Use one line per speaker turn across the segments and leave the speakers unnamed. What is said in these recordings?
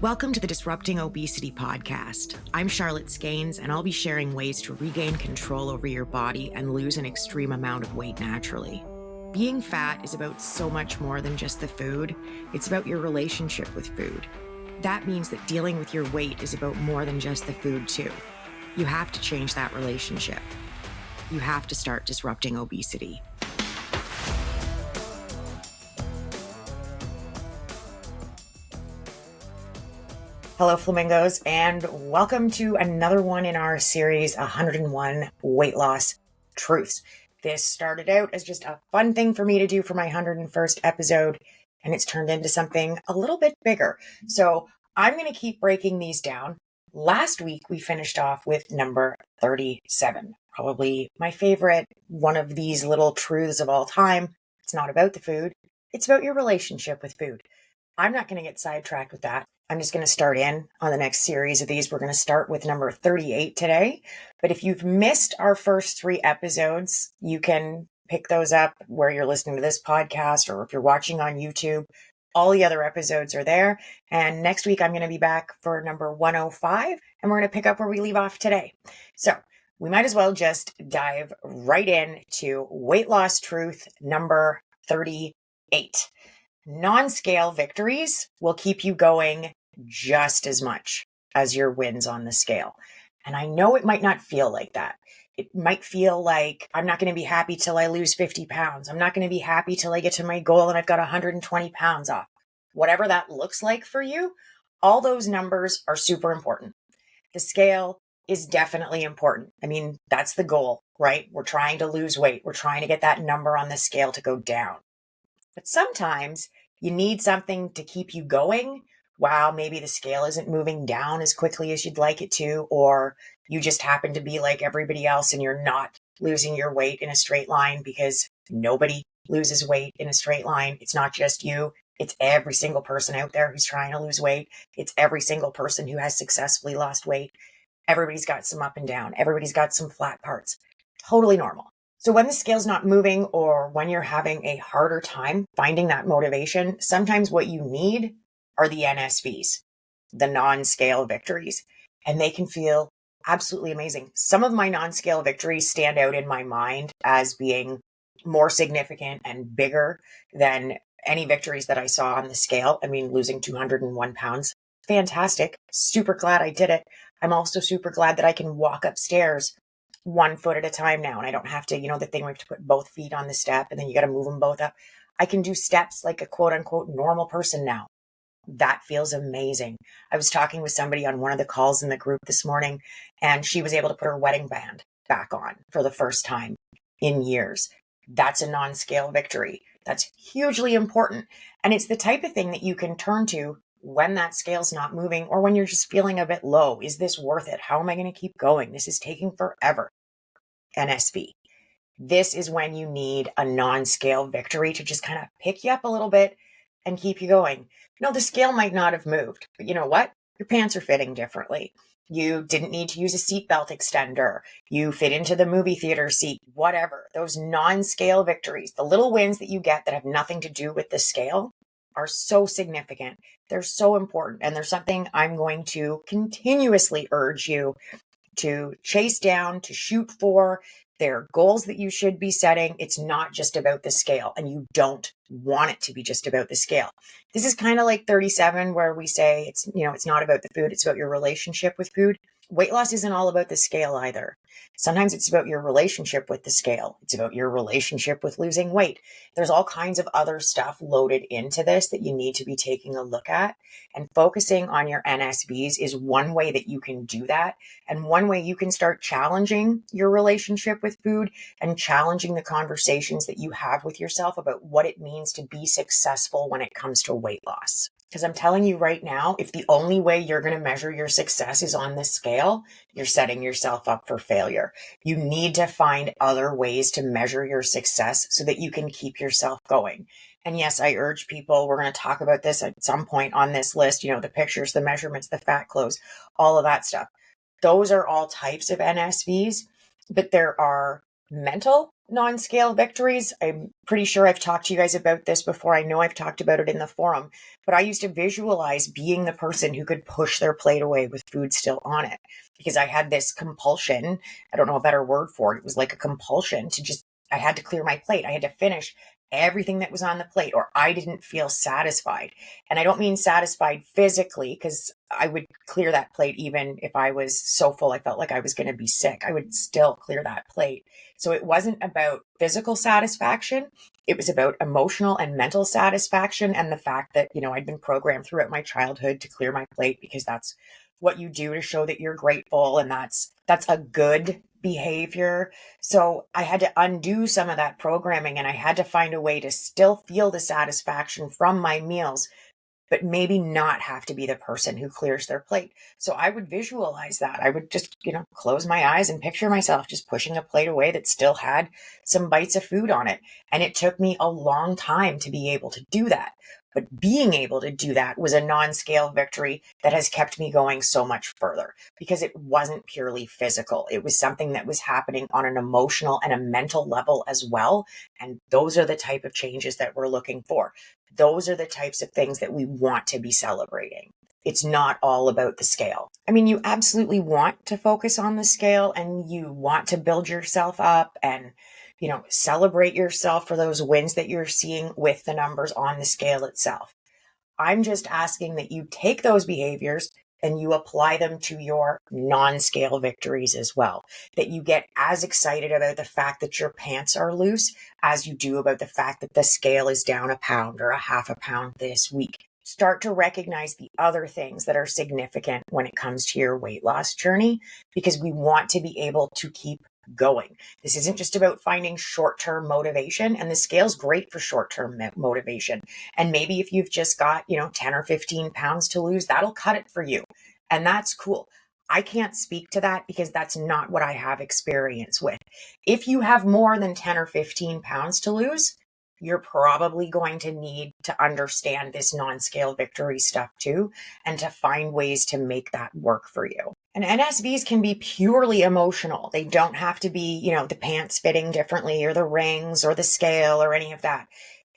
Welcome to the Disrupting Obesity podcast. I'm Charlotte Skanes, and I'll be sharing ways to regain control over your body and lose an extreme amount of weight naturally. Being fat is about so much more than just the food. It's about your relationship with food. That means that dealing with your weight is about more than just the food, too. You have to change that relationship. You have to start disrupting obesity. Hello, flamingos, and welcome to another one in our series, 101 Weight Loss Truths. This started out as just a fun thing for me to do for my 101st episode, and it's turned into something a little bit bigger. So I'm going to keep breaking these down. Last week, we finished off with number 37, probably my favorite one of these little truths of all time. It's not about the food. It's about your relationship with food. I'm not going to get sidetracked with that. I'm just going to start in on the next series of these. We're going to start with number 38 today. But if you've missed our first 3 episodes, you can pick those up where you're listening to this podcast, or if you're watching on YouTube, all the other episodes are there. And next week, I'm going to be back for number 105, and we're going to pick up where we leave off today. So we might as well just dive right in to weight loss truth number 38. Non-scale victories will keep you going just as much as your wins on the scale. And I know it might not feel like that. It might feel like I'm not going to be happy till I lose 50 pounds. I'm not going to be happy till I get to my goal and I've got 120 pounds off. Whatever that looks like for you, all those numbers are super important. The scale is definitely important. I mean, that's the goal, right? We're trying to lose weight. We're trying to get that number on the scale to go down. But sometimes you need something to keep you going while maybe the scale isn't moving down as quickly as you'd like it to, or you just happen to be like everybody else and you're not losing your weight in a straight line, because nobody loses weight in a straight line. It's not just you. It's every single person out there who's trying to lose weight. It's every single person who has successfully lost weight. Everybody's got some up and down. Everybody's got some flat parts. Totally normal. So when the scale's not moving, or when you're having a harder time finding that motivation, sometimes what you need are the NSVs, the non-scale victories, and they can feel absolutely amazing. Some of my non-scale victories stand out in my mind as being more significant and bigger than any victories that I saw on the scale. I mean, losing 201 pounds, fantastic. Super glad I did it. I'm also super glad that I can walk upstairs 1 foot at a time now. And I don't have to, the thing where you have to put both feet on the step and then you got to move them both up. I can do steps like a quote unquote normal person now. That feels amazing. I was talking with somebody on one of the calls in the group this morning, and she was able to put her wedding band back on for the first time in years. That's a non-scale victory. That's hugely important. And it's the type of thing that you can turn to when that scale's not moving, or when you're just feeling a bit low. Is this worth it? How am I going to keep going? This is taking forever. NSV. This is when you need a non-scale victory to just kind of pick you up a little bit and keep you going. The scale might not have moved, but you know what? Your pants are fitting differently. You didn't need to use a seatbelt extender. You fit into the movie theater seat, whatever. Those non-scale victories, the little wins that you get that have nothing to do with the scale, are so significant. They're so important. And there's something I'm going to continuously urge you to chase down, to shoot for. They're goals that you should be setting. It's not just about the scale, and you don't want it to be just about the scale. This is kind of like 37, where we say it's not about the food, it's about your relationship with food. Weight loss isn't all about the scale either. Sometimes it's about your relationship with the scale. It's about your relationship with losing weight. There's all kinds of other stuff loaded into this that you need to be taking a look at. And focusing on your NSVs is one way that you can do that. And one way you can start challenging your relationship with food and challenging the conversations that you have with yourself about what it means to be successful when it comes to weight loss. Because I'm telling you right now, if the only way you're going to measure your success is on this scale, you're setting yourself up for failure. You need to find other ways to measure your success so that you can keep yourself going. And yes, I urge people, we're going to talk about this at some point on this list, the pictures, the measurements, the fat clothes, all of that stuff. Those are all types of NSVs, but there are mental Non-scale victories. I'm pretty sure I've talked to you guys about this before. I know I've talked about it in the forum, but I used to visualize being the person who could push their plate away with food still on it because I had this compulsion. I don't know a better word for it. It was like a compulsion to just, I had to clear my plate. I had to finish everything that was on the plate or I didn't feel satisfied. And I don't mean satisfied physically because I would clear that plate even if I was so full I felt like I was going to be sick. I would still clear that plate. So it wasn't about physical satisfaction. It was about emotional and mental satisfaction and the fact that, I'd been programmed throughout my childhood to clear my plate because that's what you do to show that you're grateful and that's a good behavior. So I had to undo some of that programming and I had to find a way to still feel the satisfaction from my meals, but maybe not have to be the person who clears their plate. So I would visualize that. I would just, close my eyes and picture myself just pushing a plate away that still had some bites of food on it. And it took me a long time to be able to do that. But being able to do that was a non-scale victory that has kept me going so much further because it wasn't purely physical. It was something that was happening on an emotional and a mental level as well. And those are the type of changes that we're looking for. Those are the types of things that we want to be celebrating. It's not all about the scale. I mean, you absolutely want to focus on the scale and you want to build yourself up and, celebrate yourself for those wins that you're seeing with the numbers on the scale itself. I'm just asking that you take those behaviors and you apply them to your non-scale victories as well. That you get as excited about the fact that your pants are loose as you do about the fact that the scale is down a pound or a half a pound this week. Start to recognize the other things that are significant when it comes to your weight loss journey, because we want to be able to keep going. This isn't just about finding short-term motivation, and the scale's great for short-term motivation. And maybe if you've just got, 10 or 15 pounds to lose, that'll cut it for you. And that's cool. I can't speak to that because that's not what I have experience with. If you have more than 10 or 15 pounds to lose, you're probably going to need to understand this non-scale victory stuff too, and to find ways to make that work for you. And NSVs can be purely emotional. They don't have to be, the pants fitting differently or the rings or the scale or any of that.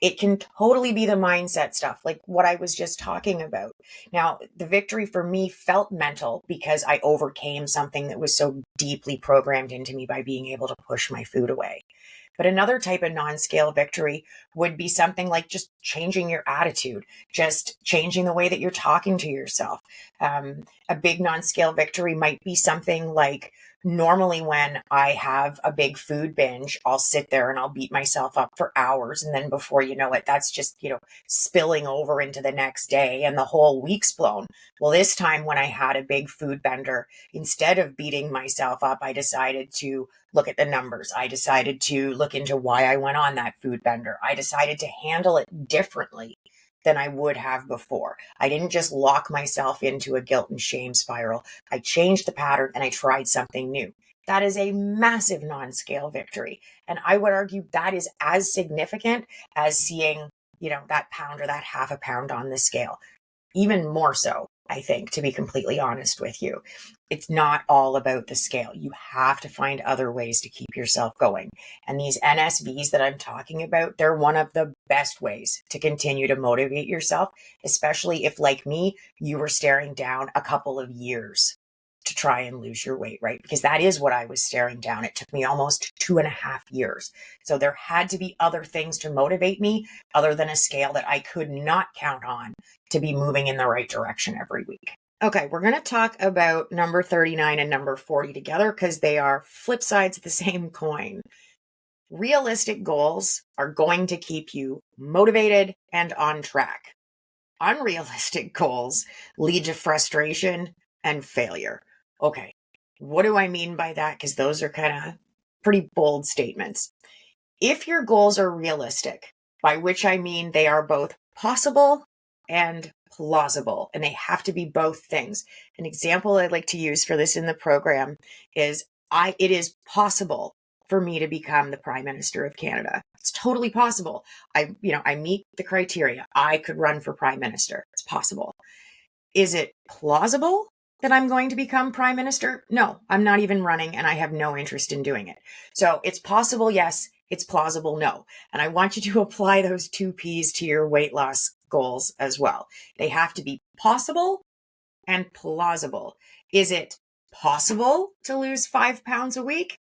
It can totally be the mindset stuff, like what I was just talking about. Now, the victory for me felt mental because I overcame something that was so deeply programmed into me by being able to push my food away. But another type of non-scale victory would be something like just changing your attitude, just changing the way that you're talking to yourself. A big non-scale victory might be something like, normally when I have a big food binge, I'll sit there and I'll beat myself up for hours. And then before you know it, that's just, spilling over into the next day and the whole week's blown. Well, this time when I had a big food bender, instead of beating myself up, I decided to look at the numbers. I decided to look into why I went on that food bender. I decided to handle it differently than I would have before. I didn't just lock myself into a guilt and shame spiral. I changed the pattern and I tried something new. That is a massive non-scale victory. And I would argue that is as significant as seeing, that pound or that half a pound on the scale. Even more so, I think, to be completely honest with you. It's not all about the scale. You have to find other ways to keep yourself going. And these NSVs that I'm talking about, they're one of the best ways to continue to motivate yourself, especially if, like me, you were staring down a couple of years to try and lose your weight, right? Because that is what I was staring down. It took me almost 2.5 years. So there had to be other things to motivate me other than a scale that I could not count on to be moving in the right direction every week. Okay, we're going to talk about number 39 and number 40 together because they are flip sides of the same coin. Realistic goals are going to keep you motivated and on track. Unrealistic goals lead to frustration and failure. Okay, what do I mean by that? Because those are kind of pretty bold statements. If your goals are realistic, by which I mean they are both possible and plausible, and they have to be both things. An example I'd like to use for this in the program is it is possible for me to become the Prime Minister of Canada. It's totally possible. I meet the criteria. I could run for Prime Minister. It's possible. Is it plausible that I'm going to become Prime Minister? No, I'm not even running and I have no interest in doing it. So it's possible, yes. It's plausible, no. And I want you to apply those 2 P's to your weight loss goals as well. They have to be possible and plausible. Is it possible to lose 5 pounds a week?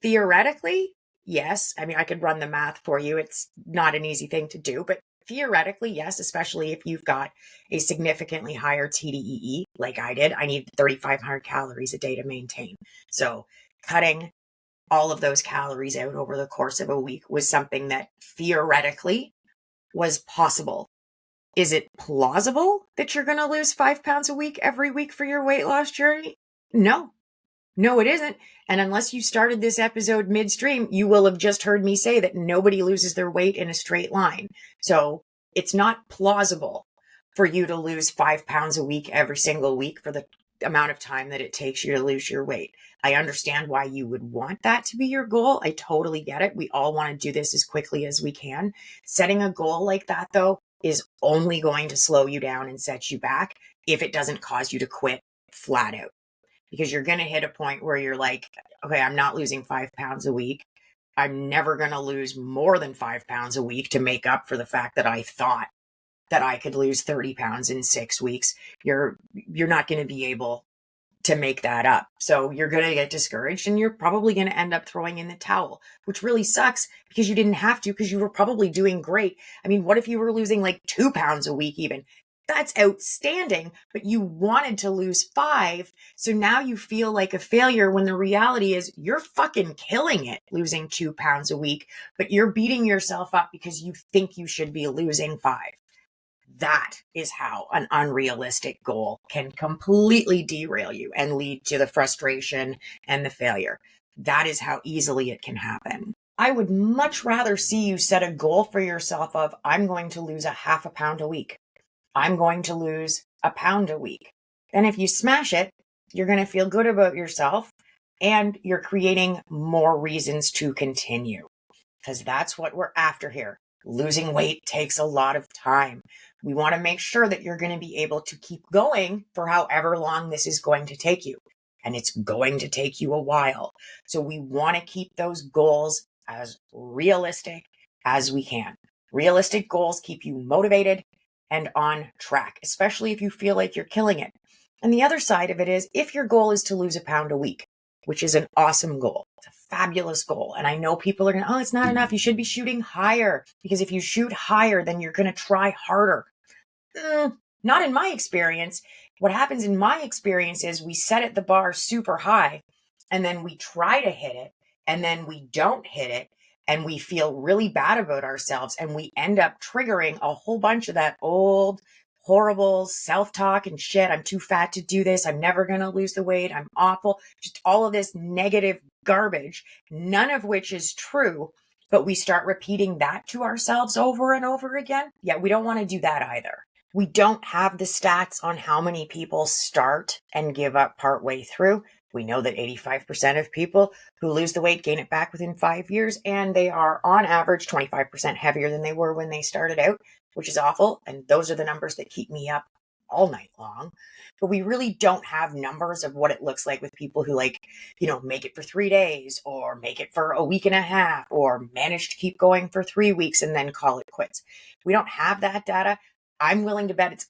Theoretically, yes. I mean, I could run the math for you. It's not an easy thing to do, but theoretically, yes, especially if you've got a significantly higher TDEE like I did. I need 3,500 calories a day to maintain. So cutting all of those calories out over the course of a week was something that theoretically was possible. Is it plausible that you're going to lose 5 pounds a week every week for your weight loss journey? No. No, it isn't. And unless you started this episode midstream, you will have just heard me say that nobody loses their weight in a straight line. So it's not plausible for you to lose 5 pounds a week every single week for the amount of time that it takes you to lose your weight. I understand why you would want that to be your goal. I totally get it. We all want to do this as quickly as we can. Setting a goal like that, though, is only going to slow you down and set you back if it doesn't cause you to quit flat out. Because you're going to hit a point where you're like, okay, I'm not losing 5 pounds a week. I'm never going to lose more than 5 pounds a week to make up for the fact that I thought that I could lose 30 pounds in 6 weeks. You're not going to be able to make that up. So you're going to get discouraged and you're probably going to end up throwing in the towel, which really sucks because you didn't have to, because you were probably doing great. I mean, what if you were losing like 2 pounds a week even? That's outstanding, but you wanted to lose 5. So now you feel like a failure when the reality is you're fucking killing it losing 2 pounds a week, but you're beating yourself up because you think you should be losing 5. That is how an unrealistic goal can completely derail you and lead to the frustration and the failure. That is how easily it can happen. I would much rather see you set a goal for yourself of, I'm going to lose a half a pound a week. I'm going to lose a pound a week. And if you smash it, you're going to feel good about yourself and you're creating more reasons to continue, because that's what we're after here. Losing weight takes a lot of time. We want to make sure that you're going to be able to keep going for however long this is going to take you. And it's going to take you a while. So we want to keep those goals as realistic as we can. Realistic goals keep you motivated and on track, especially if you feel like you're killing it. And the other side of it is, if your goal is to lose a pound a week, which is an awesome goal, it's a fabulous goal. And I know people are going, oh, it's not enough. You should be shooting higher, because if you shoot higher, then you're going to try harder. Not in my experience. What happens in my experience is we set the bar super high and then we try to hit it and then we don't hit it. And we feel really bad about ourselves and we end up triggering a whole bunch of that old, horrible self-talk and shit. I'm too fat to do this. I'm never going to lose the weight. I'm awful. Just all of this negative garbage, none of which is true. But we start repeating that to ourselves over and over again. Yeah, we don't want to do that either. We don't have the stats on how many people start and give up partway through. We know that 85% of people who lose the weight gain it back within 5 years, and they are on average 25% heavier than they were when they started out, which is awful. And those are the numbers that keep me up all night long. But we really don't have numbers of what it looks like with people who make it for 3 days or make it for a week and a half or manage to keep going for 3 weeks and then call it quits. We don't have that data. I'm willing to bet it's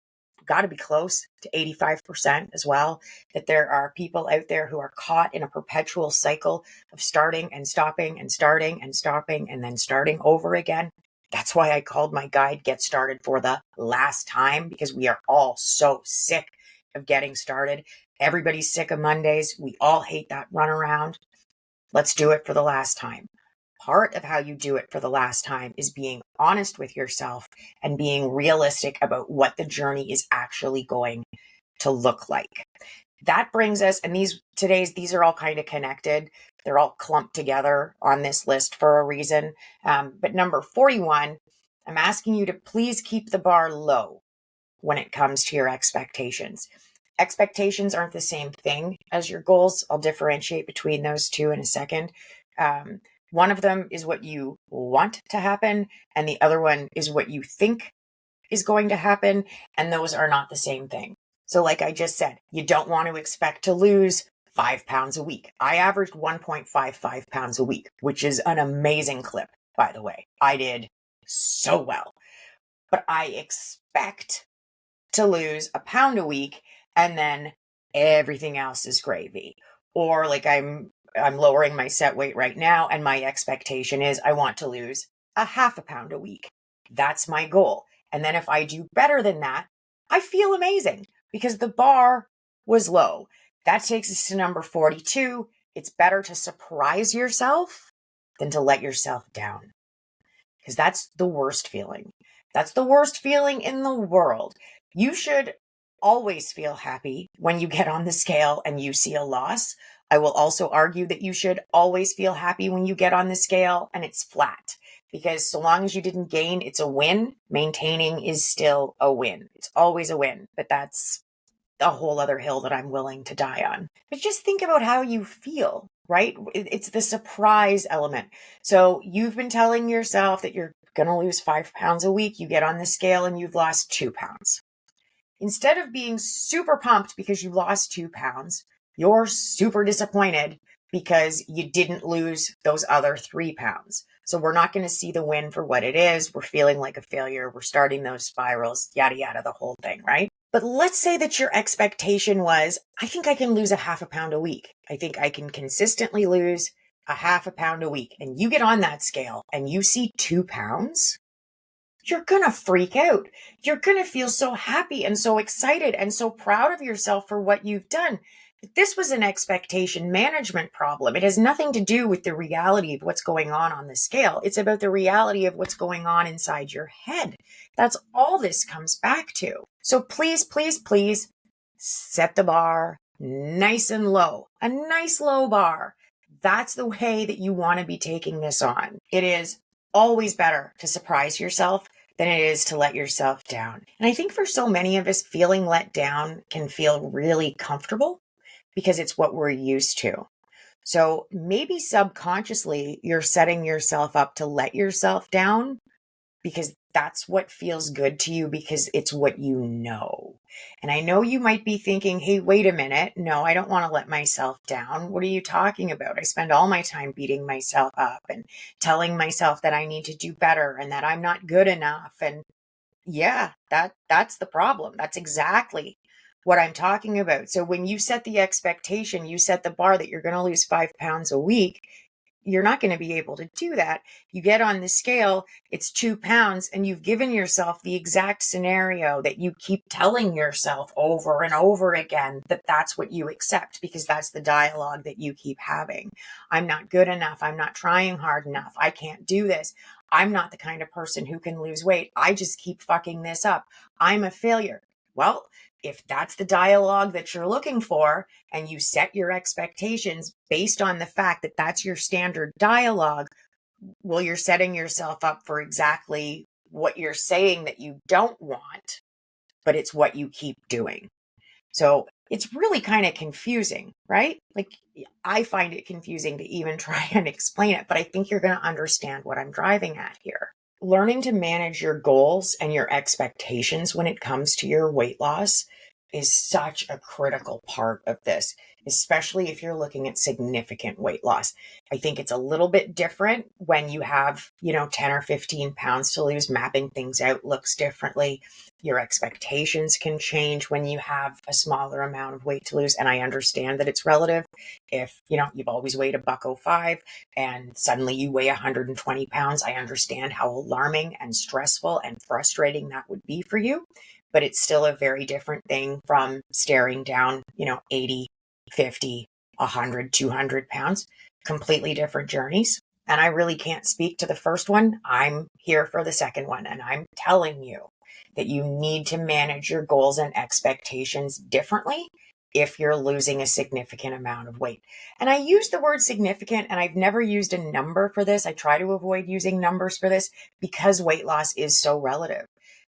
got to be close to 85% as well, that there are people out there who are caught in a perpetual cycle of starting and stopping and starting and stopping and then starting over again. That's why I called my guide Get Started for the Last Time, because we are all so sick of getting started. Everybody's sick of Mondays. We all hate that runaround. Let's do it for the last time. Part of how you do it for the last time is being honest with yourself and being realistic about what the journey is actually going to look like. That brings us, and these are all kind of connected. They're all clumped together on this list for a reason. But number 41, I'm asking you to please keep the bar low when it comes to your expectations. Expectations aren't the same thing as your goals. I'll differentiate between those two in a second. One of them is what you want to happen, and the other one is what you think is going to happen, and those are not the same thing. So like I just said, you don't want to expect to lose 5 pounds a week. I averaged 1.55 pounds a week, which is an amazing clip, by the way. I did so well. But I expect to lose a pound a week and then everything else is gravy. Or like I'm lowering my set weight right now and my expectation is I want to lose a half a pound a week. That's my goal. And then if I do better than that, I feel amazing because the bar was low. That takes us to number 42. It's better to surprise yourself than to let yourself down, because that's the worst feeling. That's the worst feeling in the world. You should always feel happy when you get on the scale and you see a loss. I will also argue that you should always feel happy when you get on the scale and it's flat, because so long as you didn't gain, it's a win. Maintaining is still a win. It's always a win, but that's a whole other hill that I'm willing to die on. But just think about how you feel, right? It's the surprise element. So you've been telling yourself that you're going to lose 5 pounds a week. You get on the scale and you've lost 2 pounds. Instead of being super pumped because you lost 2 pounds, you're super disappointed because you didn't lose those other 3 pounds. So we're not going to see the win for what it is. We're feeling like a failure. We're starting those spirals, yada, yada, the whole thing, right? But let's say that your expectation was, I think I can lose a half a pound a week. I think I can consistently lose a half a pound a week. And you get on that scale and you see 2 pounds. You're going to freak out. You're going to feel so happy and so excited and so proud of yourself for what you've done. This was an expectation management problem. It has nothing to do with the reality of what's going on the scale. It's about the reality of what's going on inside your head. That's all this comes back to. So please, please, please set the bar nice and low, a nice low bar. That's the way that you want to be taking this on. It is always better to surprise yourself than it is to let yourself down. And I think for so many of us, feeling let down can feel really comfortable because it's what we're used to. So maybe subconsciously you're setting yourself up to let yourself down because that's what feels good to you, because it's what you know. And I know you might be thinking, hey, wait a minute. No, I don't want to let myself down. What are you talking about? I spend all my time beating myself up and telling myself that I need to do better and that I'm not good enough. And yeah, that's the problem. That's exactly what I'm talking about. So when you set the expectation, you set the bar that you're going to lose 5 pounds a week, you're not going to be able to do that. You get on the scale, it's 2 pounds, and you've given yourself the exact scenario that you keep telling yourself over and over again, that that's what you accept, because that's the dialogue that you keep having. I'm not good enough. I'm not trying hard enough. I can't do this. I'm not the kind of person who can lose weight. I just keep fucking this up. I'm a failure. Well, if that's the dialogue that you're looking for and you set your expectations based on the fact that that's your standard dialogue, well, you're setting yourself up for exactly what you're saying that you don't want, but it's what you keep doing. So it's really kind of confusing, right? Like, I find it confusing to even try and explain it, but I think you're going to understand what I'm driving at here. Learning to manage your goals and your expectations when it comes to your weight loss is such a critical part of this, especially if you're looking at significant weight loss. I think it's a little bit different when you have, 10 or 15 pounds to lose. Mapping things out looks differently. Your expectations can change when you have a smaller amount of weight to lose. And I understand that it's relative. If, you've always weighed $105 and suddenly you weigh 120 pounds, I understand how alarming and stressful and frustrating that would be for you. But it's still a very different thing from staring down, 80, 50, 100, 200 pounds, completely different journeys. And I really can't speak to the first one. I'm here for the second one. And I'm telling you that you need to manage your goals and expectations differently if you're losing a significant amount of weight. And I use the word significant, and I've never used a number for this. I try to avoid using numbers for this because weight loss is so relative.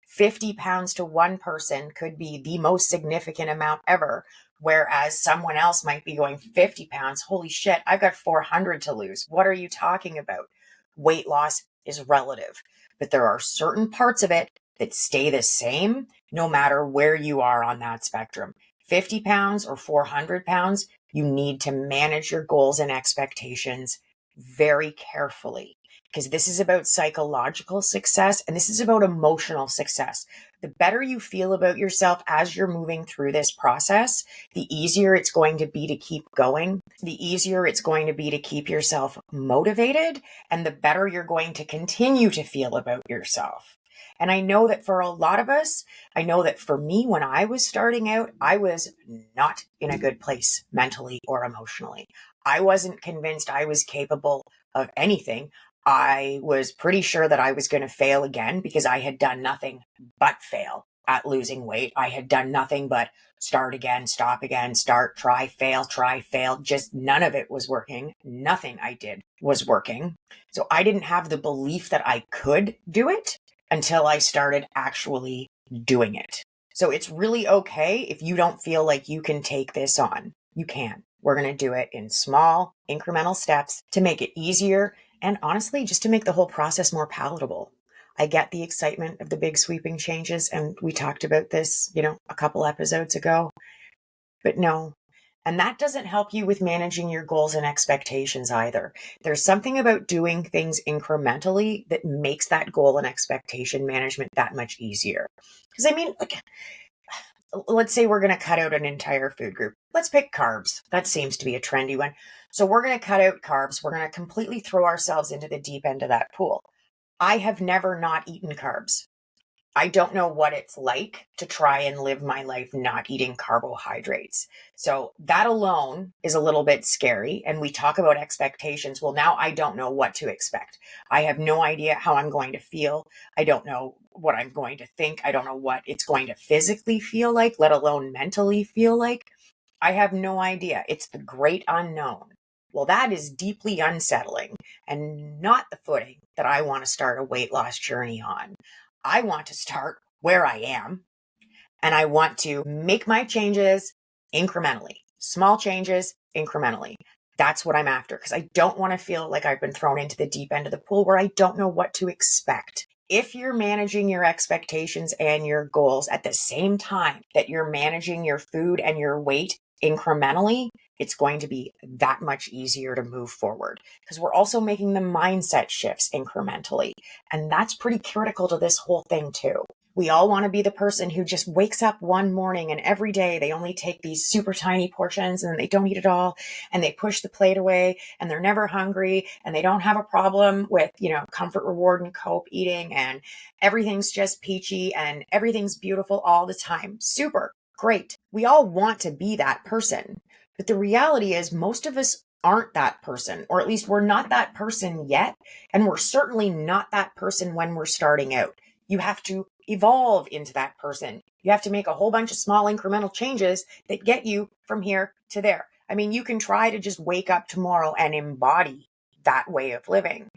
50 pounds to one person could be the most significant amount ever, whereas someone else might be going 50 pounds. Holy shit, I've got 400 to lose. What are you talking about? Weight loss is relative, but there are certain parts of it that stay the same no matter where you are on that spectrum. 50 pounds or 400 pounds, You need to manage your goals and expectations very carefully, because this is about psychological success and this is about emotional success. The better you feel about yourself as you're moving through this process, the easier it's going to be to keep going, the easier it's going to be to keep yourself motivated, and the better you're going to continue to feel about yourself. And I know that for a lot of us, I know that for me, when I was starting out, I was not in a good place mentally or emotionally. I wasn't convinced I was capable of anything. I was pretty sure that I was going to fail again because I had done nothing but fail at losing weight. I had done nothing but start again, stop again, start, try, fail. Just none of it was working. Nothing I did was working. So I didn't have the belief that I could do it until I started actually doing it. So it's really okay if you don't feel like you can take this on. You can. We're going to do it in small, incremental steps to make it easier and honestly, just to make the whole process more palatable. I get the excitement of the big sweeping changes, and we talked about this, a couple episodes ago, but no. And that doesn't help you with managing your goals and expectations either. There's something about doing things incrementally that makes that goal and expectation management that much easier. Because let's say we're going to cut out an entire food group. Let's pick carbs. That seems to be a trendy one. So we're going to cut out carbs. We're going to completely throw ourselves into the deep end of that pool. I have never not eaten carbs. I don't know what it's like to try and live my life not eating carbohydrates. So that alone is a little bit scary. And we talk about expectations. Well, now I don't know what to expect. I have no idea how I'm going to feel. I don't know what I'm going to think. I don't know what it's going to physically feel like, let alone mentally feel like. I have no idea. It's the great unknown. Well, that is deeply unsettling and not the footing that I want to start a weight loss journey on. I want to start where I am, and I want to make my changes incrementally, small changes incrementally. That's what I'm after, because I don't want to feel like I've been thrown into the deep end of the pool where I don't know what to expect. If you're managing your expectations and your goals at the same time that you're managing your food and your weight incrementally, it's going to be that much easier to move forward, because we're also making the mindset shifts incrementally. And that's pretty critical to this whole thing too. We all want to be the person who just wakes up one morning and every day they only take these super tiny portions and they don't eat it all and they push the plate away and they're never hungry and they don't have a problem with, comfort, reward, and cope eating, and everything's just peachy and everything's beautiful all the time. Super great. We all want to be that person. But the reality is most of us aren't that person, or at least we're not that person yet. And we're certainly not that person when we're starting out. You have to evolve into that person. You have to make a whole bunch of small incremental changes that get you from here to there. I mean, you can try to just wake up tomorrow and embody that way of living.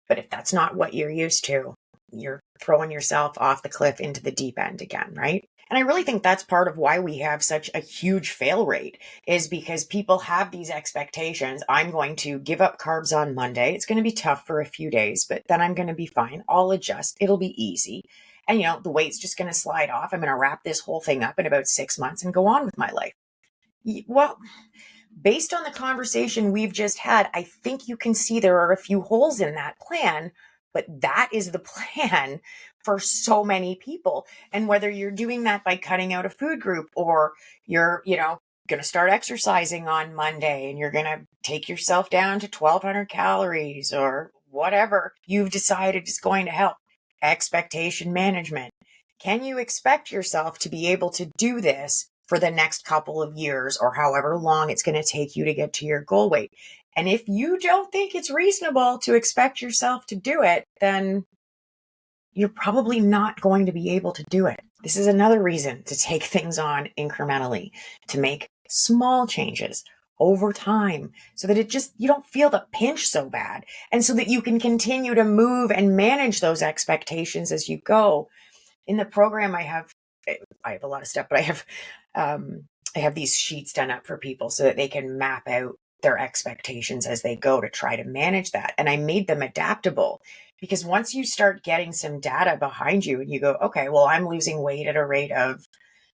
But if that's not what you're used to, you're throwing yourself off the cliff into the deep end again, right? And I really think that's part of why we have such a huge fail rate, is because people have these expectations. I'm going to give up carbs on Monday. It's going to be tough for a few days, but then I'm going to be fine. I'll adjust. It'll be easy. And, the weight's just going to slide off. I'm going to wrap this whole thing up in about 6 months and go on with my life. Well, based on the conversation we've just had, I think you can see there are a few holes in that plan, but that is the plan for so many people. And whether you're doing that by cutting out a food group, or you're, going to start exercising on Monday and you're going to take yourself down to 1,200 calories or whatever you've decided is going to help. Expectation management. Can you expect yourself to be able to do this for the next couple of years, or however long it's going to take you to get to your goal weight? And if you don't think it's reasonable to expect yourself to do it, then you're probably not going to be able to do it. This is another reason to take things on incrementally, to make small changes over time so that you don't feel the pinch so bad, and so that you can continue to move and manage those expectations as you go. In the program, I have a lot of stuff, but I have these sheets done up for people so that they can map out their expectations as they go to try to manage that. And I made them adaptable, because once you start getting some data behind you and you go, okay, well, I'm losing weight at a rate of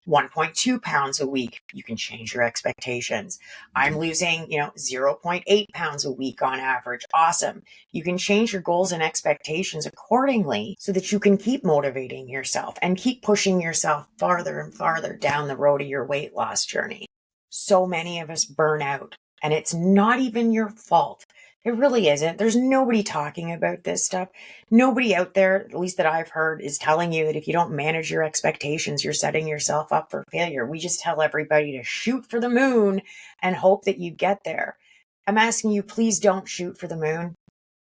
1.2 pounds a week. You can change your expectations. I'm losing, 0.8 pounds a week on average. Awesome. You can change your goals and expectations accordingly so that you can keep motivating yourself and keep pushing yourself farther and farther down the road of your weight loss journey. So many of us burn out, and it's not even your fault. It really isn't. There's nobody talking about this stuff. Nobody out there, at least that I've heard, is telling you that if you don't manage your expectations, you're setting yourself up for failure. We just tell everybody to shoot for the moon and hope that you get there. I'm asking you, please don't shoot for the moon.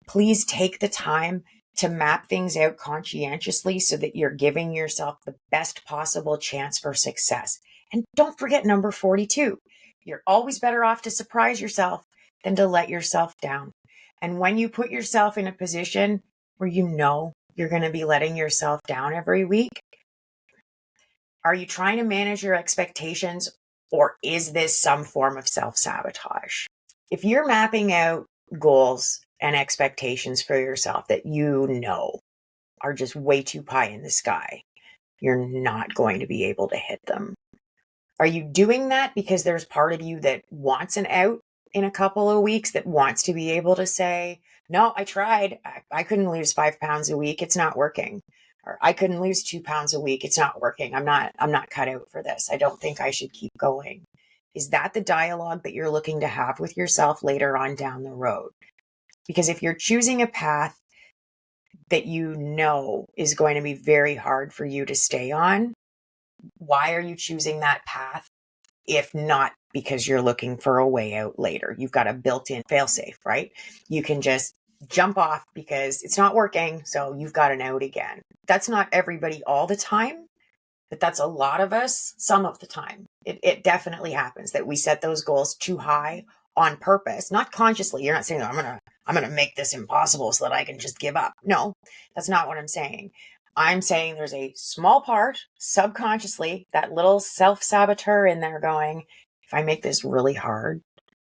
Please take the time to map things out conscientiously so that you're giving yourself the best possible chance for success. And don't forget number 42. You're always better off to surprise yourself than to let yourself down. And when you put yourself in a position where you know you're going to be letting yourself down every week, are you trying to manage your expectations, or is this some form of self-sabotage? If you're mapping out goals and expectations for yourself that you know are just way too pie in the sky, you're not going to be able to hit them. Are you doing that because there's part of you that wants an out in a couple of weeks, that wants to be able to say, no, I tried. I couldn't lose 5 pounds a week. It's not working. Or I couldn't lose 2 pounds a week. It's not working. I'm not cut out for this. I don't think I should keep going. Is that the dialogue that you're looking to have with yourself later on down the road? Because if you're choosing a path that you know is going to be very hard for you to stay on, why are you choosing that path if not because you're looking for a way out later? You've got a built-in fail-safe, right? You can just jump off because it's not working, so you've got an out again. That's not everybody all the time, but that's a lot of us some of the time. It definitely happens that we set those goals too high on purpose, not consciously. You're not saying, I'm gonna make this impossible so that I can just give up. No, that's not what I'm saying. I'm saying there's a small part subconsciously, that little self-saboteur in there going, if I make this really hard,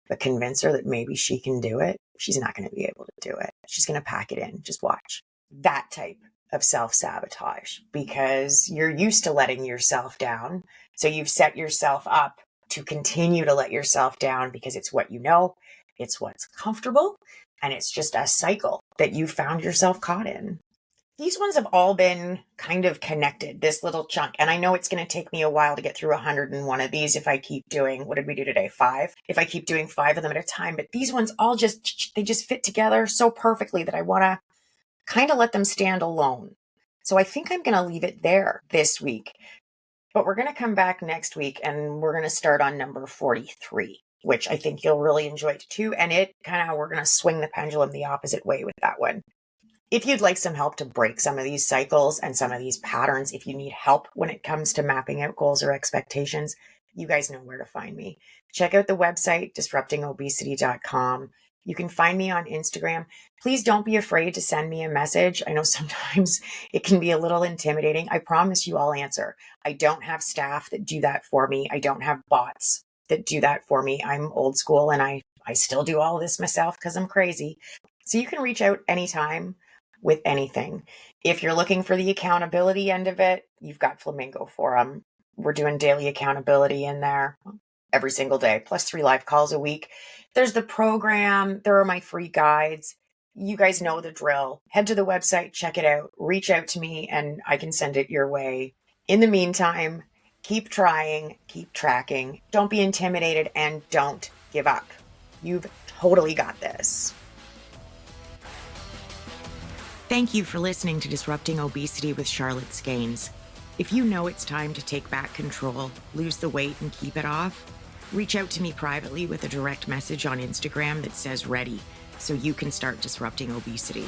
but convince her that maybe she can do it, she's not going to be able to do it. She's going to pack it in. Just watch. That type of self-sabotage, because you're used to letting yourself down. So you've set yourself up to continue to let yourself down because it's what you know, it's what's comfortable, and it's just a cycle that you found yourself caught in. These ones have all been kind of connected, this little chunk. And I know it's going to take me a while to get through 101 of these if I keep doing, what did we do today? 5? If I keep doing 5 of them at a time. But these ones all they just fit together so perfectly that I want to kind of let them stand alone. So I think I'm going to leave it there this week. But we're going to come back next week and we're going to start on number 43, which I think you'll really enjoy too. And we're going to swing the pendulum the opposite way with that one. If you'd like some help to break some of these cycles and some of these patterns, if you need help when it comes to mapping out goals or expectations, you guys know where to find me. Check out the website, disruptingobesity.com. You can find me on Instagram. Please don't be afraid to send me a message. I know sometimes it can be a little intimidating. I promise you I'll answer. I don't have staff that do that for me. I don't have bots that do that for me. I'm old school and I still do all this myself because I'm crazy. So you can reach out anytime with anything. If you're looking for the accountability end of it, you've got Flamingo Forum. We're doing daily accountability in there every single day, plus 3 live calls a week. There's the program. There are my free guides. You guys know the drill. Head to the website, check it out, reach out to me, and I can send it your way. In the meantime, keep trying, keep tracking. Don't be intimidated and don't give up. You've totally got this. Thank you for listening to Disrupting Obesity with Charlotte Skanes. If you know it's time to take back control, lose the weight, and keep it off, reach out to me privately with a direct message on Instagram that says ready, so you can start disrupting obesity.